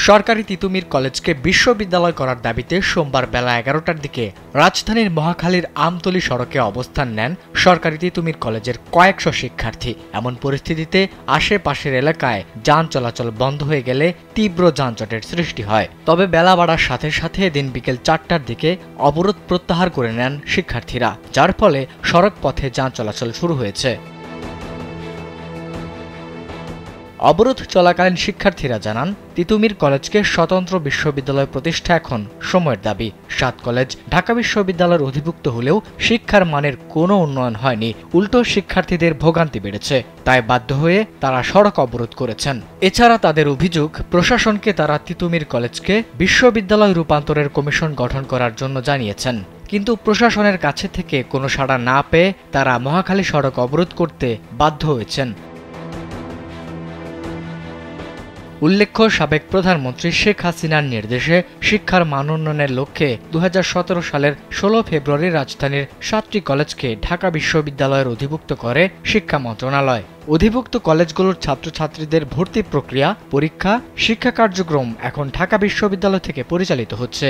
সরকারি তিতুমির কলেজকে বিশ্ববিদ্যালয় করার দাবিতে সোমবার বেলা ১১টার দিকে রাজধানীর মহাখালীর আমতলী সড়কে অবস্থান নেন সরকারি তিতুমির কলেজের কয়েকশো শিক্ষার্থী। এমন পরিস্থিতিতে আশেপাশের এলাকায় যান চলাচল বন্ধ হয়ে গেলে তীব্র যানজটের সৃষ্টি হয়। তবে বেলা বাড়ার সাথে সাথে দিন বিকেল ৪টার দিকে অবরোধ প্রত্যাহার করে নেন শিক্ষার্থীরা, যার ফলে সড়ক পথে যান চলাচল শুরু হয়েছে। অবরোধ চলাকালীন শিক্ষার্থীরা জানান, তিতুমির কলেজকে স্বতন্ত্র বিশ্ববিদ্যালয় প্রতিষ্ঠা এখন সময়ের দাবি। ৭ কলেজ ঢাকা বিশ্ববিদ্যালয়ের অধিভুক্ত হলেও শিক্ষার মানের কোনো উন্নয়ন হয়নি, উল্টো শিক্ষার্থীদের ভোগান্তি বেড়েছে। তাই বাধ্য হয়ে তারা সড়ক অবরোধ করেছেন। এছাড়া তাদের অভিযোগ, প্রশাসনকে তারা তিতুমির কলেজকে বিশ্ববিদ্যালয় রূপান্তরের কমিশন গঠন করার জন্য জানিয়েছেন, কিন্তু প্রশাসনের কাছে থেকে কোনো সাড়া না পেয়ে তারা মহাখালী সড়ক অবরোধ করতে বাধ্য হয়েছেন। উল্লেখ্য, সাবেক প্রধানমন্ত্রী শেখ হাসিনার নির্দেশে শিক্ষার মান উন্নয়নের লক্ষ্যে ২০১৭ সালের ১৬ ফেব্রুয়ারি রাজধানীর ৭টি কলেজকে ঢাকা বিশ্ববিদ্যালয়ের অধিভুক্ত করে শিক্ষা মন্ত্রণালয়। অধিভুক্ত কলেজগুলোর ছাত্রছাত্রীদের ভর্তি প্রক্রিয়া, পরীক্ষা, শিক্ষা কার্যক্রম এখন ঢাকা বিশ্ববিদ্যালয় থেকে পরিচালিত হচ্ছে।